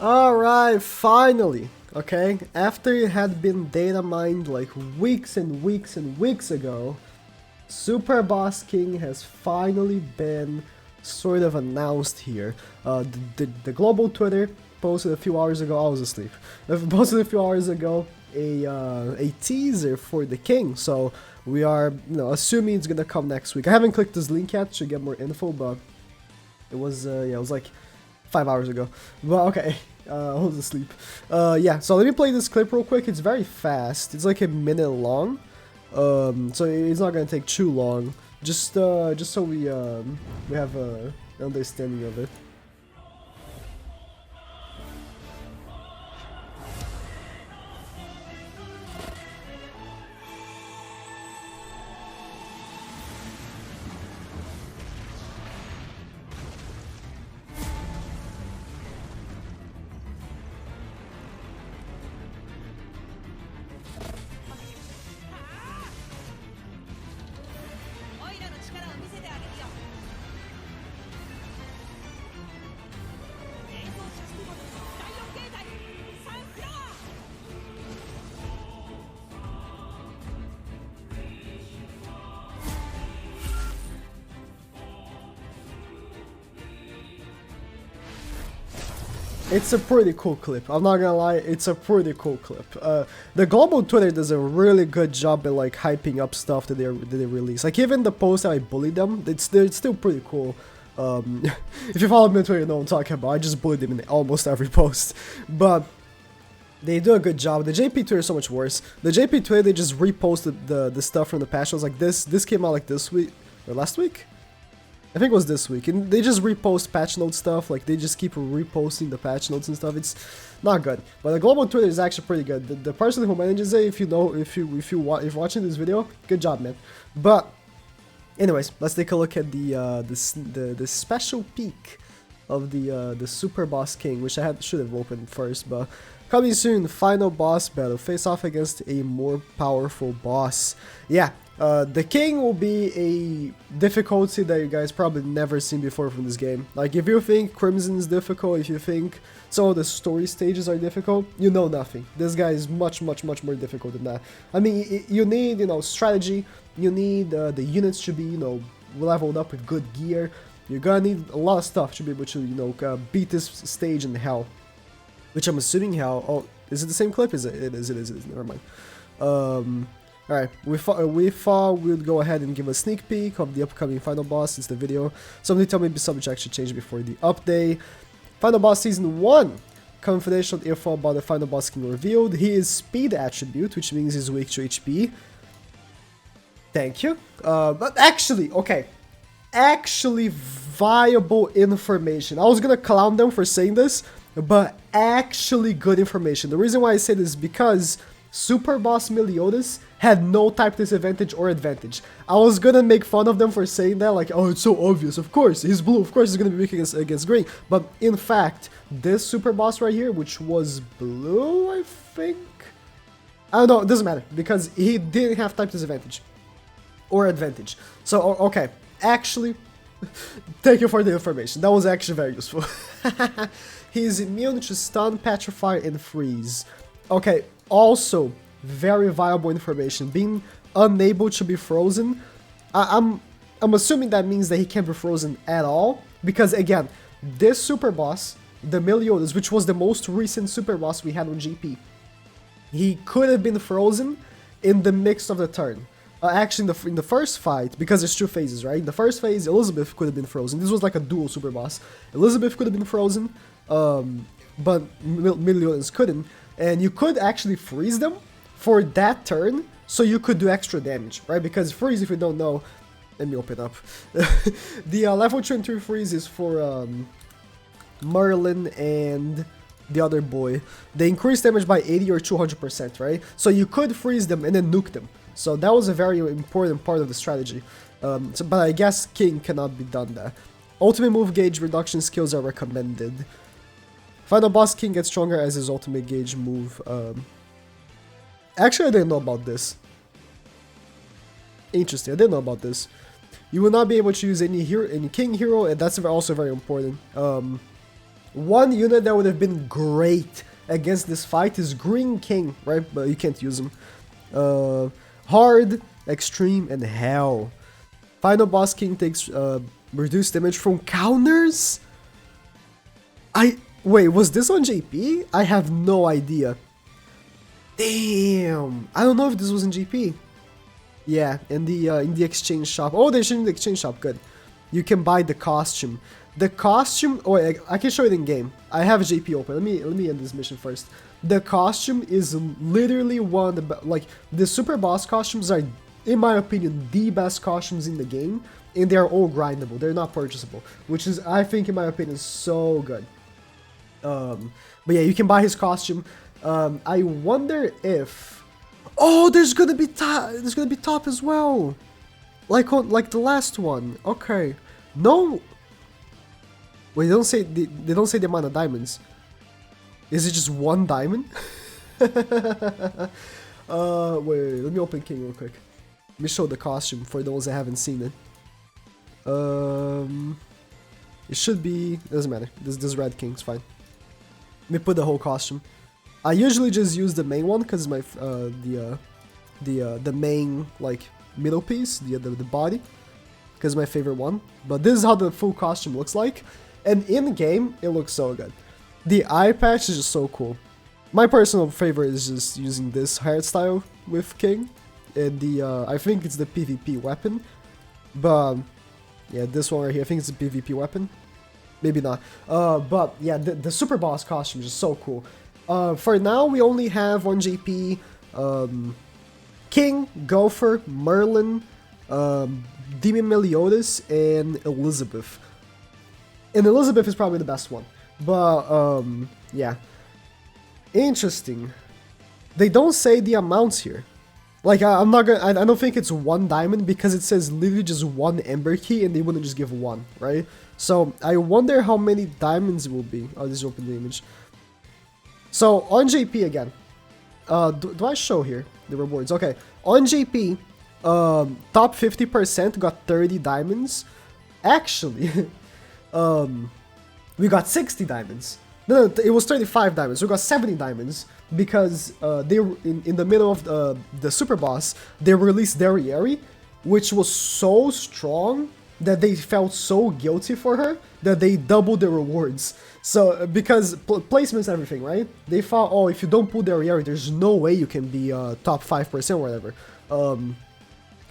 Alright, finally. Okay, after it had been data mined like weeks and weeks and weeks ago, Super Boss King has finally been sort of announced here. The global Twitter posted a few hours ago. I was asleep. Posted a few hours ago a teaser for the king. So we are, assuming it's gonna come next week. I haven't clicked this link yet to get more info, but it was it was like 5 hours ago. But okay. I was asleep. Yeah, so let me play this clip real quick. It's very fast. It's like a minute long. So it's not gonna take too long. Just so we have a understanding of it. It's a pretty cool clip. I'm not gonna lie, it's a pretty cool clip. The global Twitter does a really good job at like hyping up stuff that they release. Like even the post that I bullied them, it's still pretty cool. If you follow me on Twitter, you know what I'm talking about. I just bullied them in almost every post, but they do a good job. The JP Twitter is so much worse. The JP Twitter, they just reposted the stuff from the patch. I was like, this came out like this week or last week. I think it was this week, and they just repost patch note stuff. Like they just keep reposting the patch notes and stuff. It's not good, but the global Twitter is actually pretty good. The person who manages it, if you're watching this video, good job, man. But anyways, let's take a look at the special peak of the Super Boss King, which should have opened first, but coming soon, final boss battle, face off against a more powerful boss. Yeah. The king will be a difficulty that you guys probably never seen before from this game. Like if you think Crimson is difficult, if you think some of the story stages are difficult, you know nothing. This guy is much more difficult than that. I mean, you need, strategy, you need the units to be, leveled up with good gear. You're gonna need a lot of stuff to be able to, beat this stage in hell. Which I'm assuming hell. Oh, is it the same clip? Is it? It is. Never mind. Alright, we thought we'd go ahead and give a sneak peek of the upcoming final boss since the video. Somebody tell me something actually changed before the update. Final boss season 1. Confidential info about the final boss king revealed. He is speed attribute, which means he's weak to HP. Thank you. But actually, okay. Actually viable information. I was gonna clown them for saying this, but actually good information. The reason why I say this is because Super Boss Meliodas had no type disadvantage or advantage. I was gonna make fun of them for saying that, like, oh, it's so obvious, of course, he's blue, of course he's gonna be weak against green. But in fact, this Super Boss right here, which was blue, I think? I don't know, it doesn't matter, because he didn't have type disadvantage. Or advantage. So, okay, actually, thank you for the information, that was actually very useful. He is immune to stun, petrify, and freeze. Okay, also, very viable information. Being unable to be frozen, I'm assuming that means that he can't be frozen at all. Because again, this super boss, the Meliodas, which was the most recent super boss we had on GP, he could have been frozen in the mix of the turn. Actually, in the first fight, because there's two phases, right? In the first phase, Elizabeth could have been frozen. This was like a dual super boss. Elizabeth could have been frozen, but Meliodas couldn't. And you could actually freeze them for that turn, so you could do extra damage, right? Because freeze, if you don't know, let me open up. The level 2 and 3 freeze is for Merlin and the other boy. They increase damage by 80 or 200%, right? So you could freeze them and then nuke them. So that was a very important part of the strategy. But I guess King cannot be done that. Ultimate move gauge reduction skills are recommended. Final boss King gets stronger as his ultimate gauge move. Actually, I didn't know about this. Interesting, I didn't know about this. You will not be able to use any King hero, and that's also very important. One unit that would have been great against this fight is Green King, right? But you can't use him. Hard, Extreme, and Hell. Final Boss King takes reduced damage from counters? Wait, was this on JP? I have no idea. Damn! I don't know if this was in GP. Yeah, in the exchange shop. Oh, they're in the exchange shop. Good. You can buy the costume. The costume. Oh, wait, I can show it in game. I have JP open. Let me end this mission first. The costume is literally one of the like the super boss costumes are, in my opinion, the best costumes in the game, and they're all grindable. They're not purchasable, which is, I think, in my opinion, so good. But yeah, you can buy his costume. I wonder if. Oh, there's gonna be top as well, like the last one. Okay, no. Wait, they don't say the amount of diamonds. Is it just one diamond? Wait, let me open King real quick. Let me show the costume for those that haven't seen it. It should be. It doesn't matter. This Red King's fine. Let me put the whole costume. I usually just use the main one because my the main like middle piece, the body, because my favorite one. But this is how the full costume looks like, and in game it looks so good. The eye patch is just so cool. My personal favorite is just using this hairstyle with King, and I think it's the PvP weapon, but yeah, this one right here, I think it's a PvP weapon. Maybe not. But yeah, the super boss costume is just so cool. For now, we only have on JP King, Gopher, Merlin, Demon Meliodas, and Elizabeth. And Elizabeth is probably the best one. But yeah, interesting. They don't say the amounts here. Like I'm not gonna. I don't think it's one diamond because it says literally just one Ember Key, and they wouldn't just give one, right? So I wonder how many diamonds it will be. Oh, this is open the image. So on JP again, do I show here the rewards? Okay, on JP, top 50% got 30 diamonds. Actually, we got 60 diamonds. No, it was 35 diamonds. We got 70 diamonds because they were in the middle of the super boss. They released Derriere, which was so strong that they felt so guilty for her that they doubled the rewards. So, because placements and everything, right? They thought, oh, if you don't pull Derriere, there's no way you can be top 5% or whatever.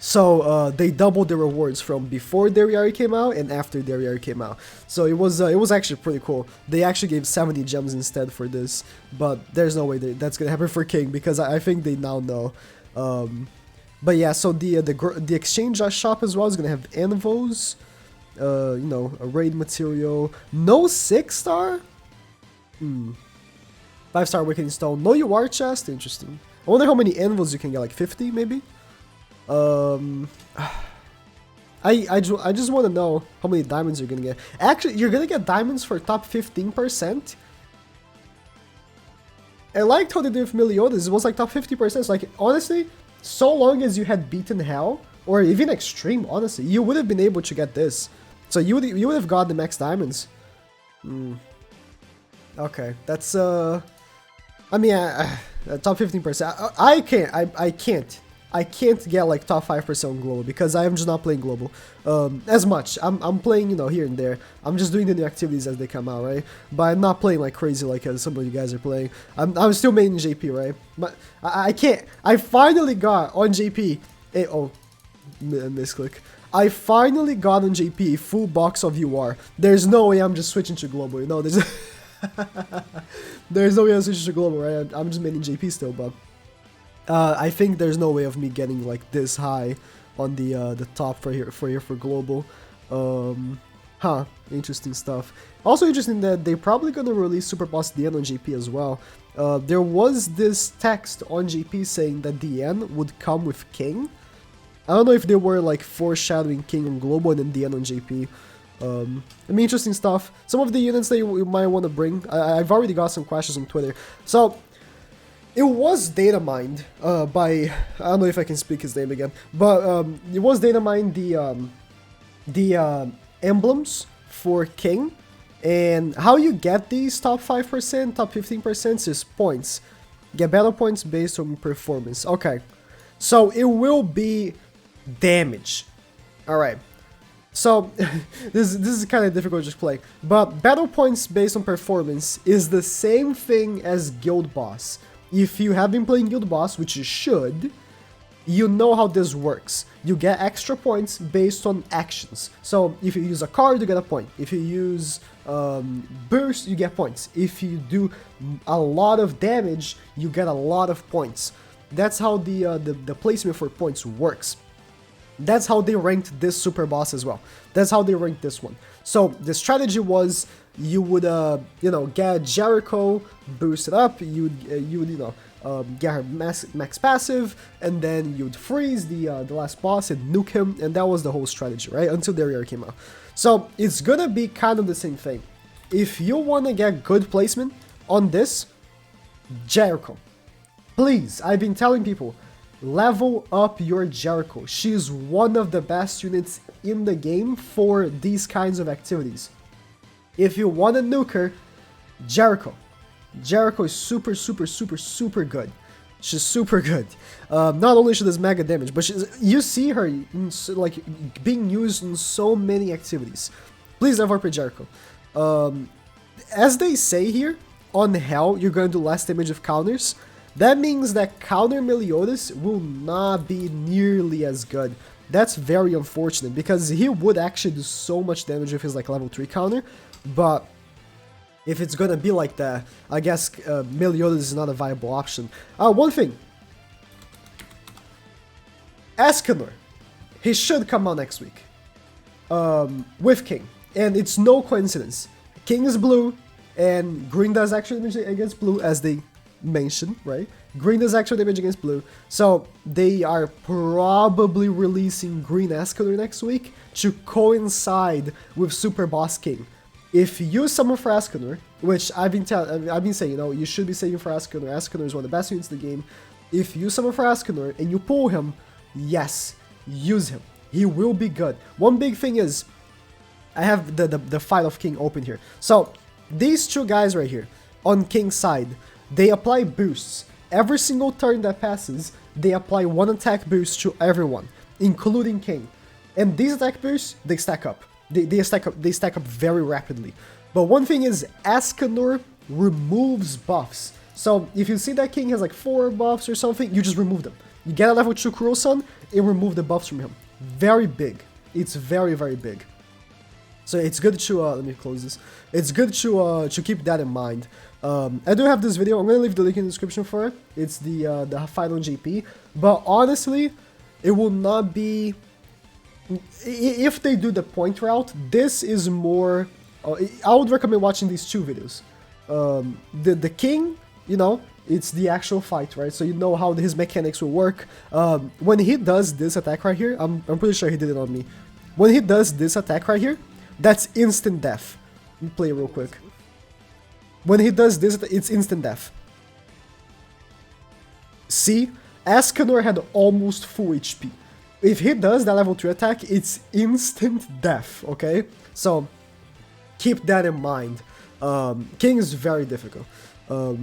So they doubled the rewards from before Derriere came out and after Derriere came out. So it was actually pretty cool. They actually gave 70 gems instead for this, but there's no way that's gonna happen for King because I think they now know. But yeah, so the exchange shop as well is gonna have Anvos, you know, a raid material, no 6-star, 5-star Awakening Stone, no UR chest, interesting. I wonder how many Anvos you can get, like 50 maybe. I just want to know how many diamonds you're gonna get. Actually, you're gonna get diamonds for top 15%. I liked how they did with Meliodas. It was like top 50%. So like honestly, so long as you had beaten Hell or even Extreme, honestly, you would have been able to get this. So you would have got the max diamonds. Okay, that's I mean, top 15%. I can't get like top 5% on global because I'm just not playing global as much. I'm playing, you know, here and there. I'm just doing the new activities as they come out, right? But I'm not playing like crazy like some of you guys are playing. I'm still main JP, right? But I can't. I finally got on JP. Misclick. I finally got on JP a full box of UR. There's no way I'm just switching to global. You know, there's there's no way I'm switching to global, right? I'm just main JP still, but. I think there's no way of me getting like this high on the top for global. Interesting stuff. Also interesting that they're probably gonna release Super Boss DN on JP as well. There was this text on JP saying that DN would come with King. I don't know if they were like foreshadowing King on global and then DN on JP. I mean, interesting stuff. Some of the units that you might want to bring. I've already got some questions on Twitter. So. It was data mined by, I don't know if I can speak his name again, but it was data mined the emblems for King, And how you get these top 5%, top 15% is points. Get battle points based on performance. Okay, so it will be damage. Alright, so this is kind of difficult to just play. But battle points based on performance is the same thing as guild boss. If you have been playing guild boss, which you should, you know how this works. You get extra points based on actions. So if you use a card, you get a point. If you use burst, you get points. If you do a lot of damage, you get a lot of points. That's how the placement for points works. That's how they ranked this super boss as well. That's how they ranked this one. So the strategy was you would you know, get Jericho, boost it up. You would get her max passive, and then you'd freeze the last boss and nuke him, and that was the whole strategy, right? Until the Derriere came out. So it's gonna be kind of the same thing. If you want to get good placement on this, Jericho, please, I've been telling people, level up your Jericho. She's one of the best units in the game for these kinds of activities. If you want to nuke her, Jericho. Jericho is super, super, super, super good. She's super good. Not only she does mega damage, but you see her in, like, being used in so many activities. Please level up your Jericho. As they say here, on Hell, you're going to do less damage with counters. That means that counter Meliodas will not be nearly as good. That's very unfortunate, because he would actually do so much damage with his like level 3 counter, but if it's gonna be like that, I guess Meliodas is not a viable option. One thing. Escanor. He should come out next week. With King. And it's no coincidence. King is blue, and green does extra damage against blue, as they mentioned, right? Green does extra damage against blue. So they are probably releasing green Escanor next week to coincide with Super Boss King. If you summon for Escanor, which I've been saying, you know, you should be saving for Escanor. Escanor is one of the best units in the game. If you summon for Escanor and you pull him, yes, use him. He will be good. One big thing is, I have the Fight of King open here. So these two guys right here on King's side, they apply boosts. Every single turn that passes, they apply one attack boost to everyone, including King. And these attack boosts, they stack up. They stack up very rapidly. But one thing is, Escanor removes buffs. So if you see that King has like 4 buffs or something, you just remove them. You get a level 2 Cruel Sun and remove the buffs from him. Very big. It's very, very big. So it's good to, let me close this. It's good to keep that in mind. I do have this video, I'm gonna leave the link in the description for it. It's the fight on JP. But honestly, it will not be... If they do the point route, this is more... I would recommend watching these two videos. The King, you know, it's the actual fight, right? So you know how his mechanics will work. When he does this attack right here, I'm pretty sure he did it on me. When he does this attack right here, that's instant death. Let me play it real quick. When he does this, it's instant death. See? Escanor had almost full HP. If he does that level 3 attack, it's instant death, okay? So, keep that in mind. King is very difficult. What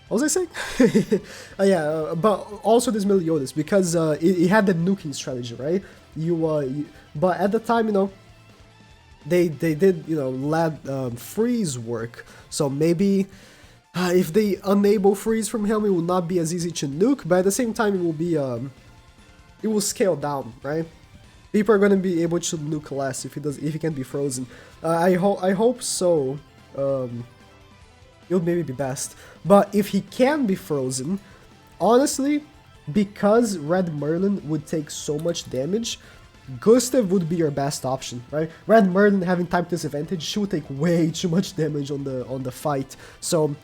was I saying? Yeah, but also this Meliodas, because it had the nuking strategy, right? But at the time, you know, they did, you know, let freeze work. So maybe if they enable freeze from him, it will not be as easy to nuke, but at the same time, it will be... it will scale down, right? People are gonna be able to nuke less if he can be frozen. I hope so. It would maybe be best. But if he can be frozen, honestly, because Red Merlin would take so much damage, Gustav would be your best option, right? Red Merlin having type disadvantage, she would take way too much damage on the fight. So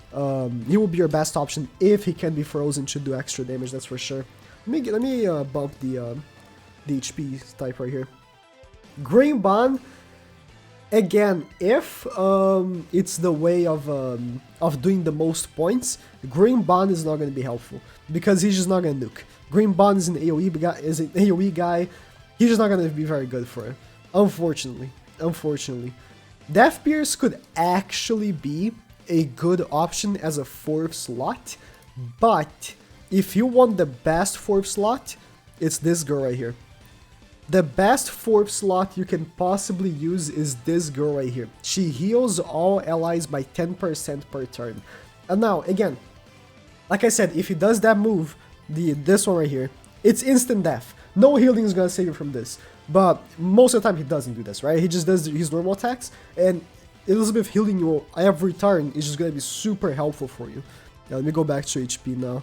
he will be your best option if he can be frozen to do extra damage, that's for sure. Let me bump the HP type right here. Green Bond, again, if it's the way of doing the most points, Green Bond is not going to be helpful because he's just not going to nuke. Green Bond is an AoE guy. He's just not going to be very good for it, unfortunately. Death Pierce could actually be a good option as a 4th slot, but if you want the best 4th slot, it's this girl right here. The best 4th slot you can possibly use is this girl right here. She heals all allies by 10% per turn. And now, again, like I said, if he does that move, this one right here, it's instant death. No healing is gonna save you from this. But most of the time he doesn't do this, right? He just does his normal attacks, and Elizabeth healing you every turn is just gonna be super helpful for you. Now, let me go back to HP now.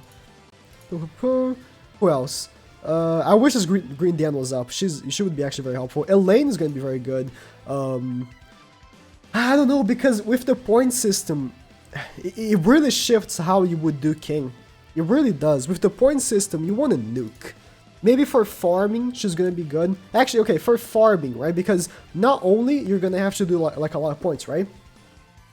Who else? I wish this green Dan was up. She would be actually very helpful. Elaine is going to be very good. I don't know, because with the point system, it really shifts how you would do King. It really does. With the point system, you want to nuke. Maybe for farming, she's going to be good. Actually, okay, for farming, right? Because not only you're going to have to do like a lot of points, right?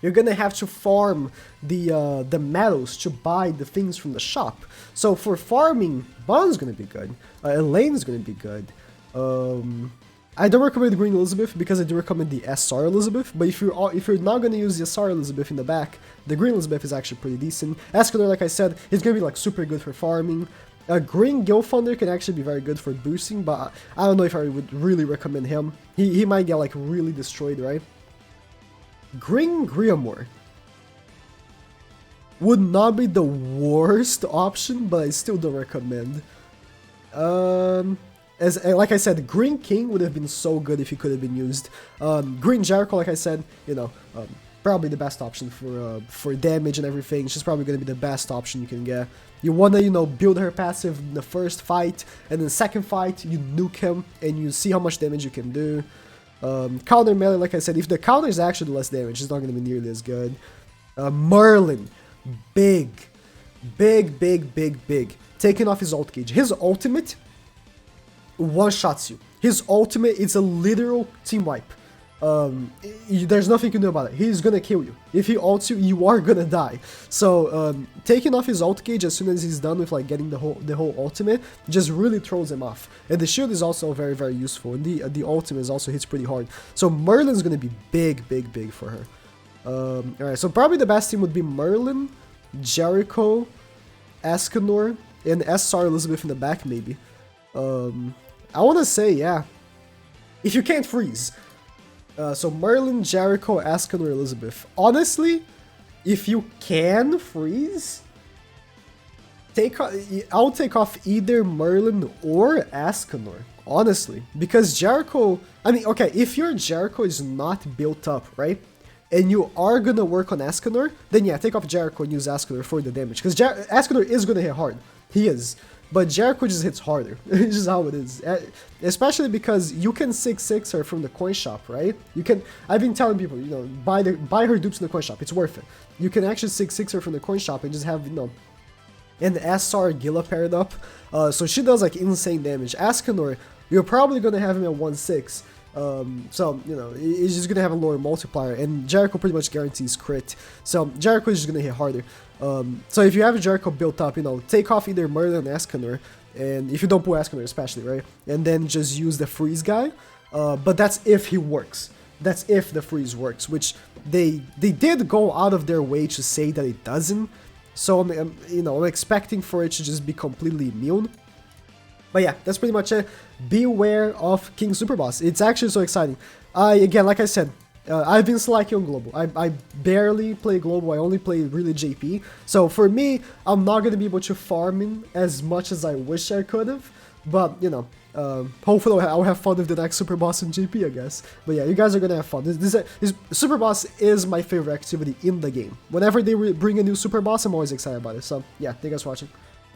You're gonna have to farm the metals to buy the things from the shop. So for farming, Bond's gonna be good. Elaine's gonna be good. I don't recommend the Green Elizabeth because I do recommend the SR Elizabeth. But if you're not gonna use the SR Elizabeth in the back, the Green Elizabeth is actually pretty decent. Escanor, like I said, he's gonna be like super good for farming. Green Gilfunder can actually be very good for boosting, but I don't know if I would really recommend him. He might get like really destroyed, right? Green Griamore would not be the worst option, but I still don't recommend. Like I said, Green King would have been so good if he could have been used. Green Jericho, like I said, you know, probably the best option for damage and everything. She's probably going to be the best option you can get. You want to, you know, build her passive in the first fight, and then the second fight, you nuke him, and you see how much damage you can do. Counter melee, like I said, if the counter is actually less damage, it's not going to be nearly as good. Merlin, big. Taking off his ult gauge. His ultimate one-shots you. His ultimate is a literal team wipe. There's nothing you can do about it. He's gonna kill you. If he ults you, you are gonna die. So taking off his ult gauge as soon as he's done with like getting the whole ultimate just really throws him off. And the shield is also very, very useful. And the ultimate also hits pretty hard. So Merlin's gonna be big for her. Alright, so probably the best team would be Merlin, Jericho, Escanor, and SR Elizabeth in the back maybe. I wanna say, yeah, if you can't freeze. So Merlin, Jericho, Escanor, Elizabeth. Honestly, if you can freeze, I'll take off either Merlin or Escanor, honestly. Because Jericho, I mean, okay, if your Jericho is not built up, right? And you are gonna work on Escanor, then yeah, take off Jericho and use Escanor for the damage. Because Escanor is gonna hit hard. He is. But Jericho just hits harder. It's just how it is. Especially because you can 6-6 her from the coin shop, right? You can. I've been telling people, you know, buy her dupes in the coin shop. It's worth it. You can actually 6-6 her from the coin shop and just have, you know, an SR Gila paired up. So she does like insane damage. Escanor, you're probably gonna have him at 1-6. So, you know, it's just gonna have a lower multiplier, and Jericho pretty much guarantees crit. So Jericho is just gonna hit harder. So if you have Jericho built up, you know, take off either Merlin or Escanor, and if you don't pull Escanor especially, right? And then just use the freeze guy. But that's if he works. That's if the freeze works, which they did go out of their way to say that it doesn't. So I'm expecting for it to just be completely immune. But yeah, that's pretty much it. Beware of King Superboss. It's actually so exciting. Again, like I said, I've been slacking on Global. I barely play Global. I only play really JP. So for me, I'm not going to be able to farm in as much as I wish I could have. But, you know, hopefully I'll have fun with the next Superboss in JP, I guess. But yeah, you guys are going to have fun. This Superboss is my favorite activity in the game. Whenever they bring a new Superboss, I'm always excited about it. So yeah, thank you guys for watching.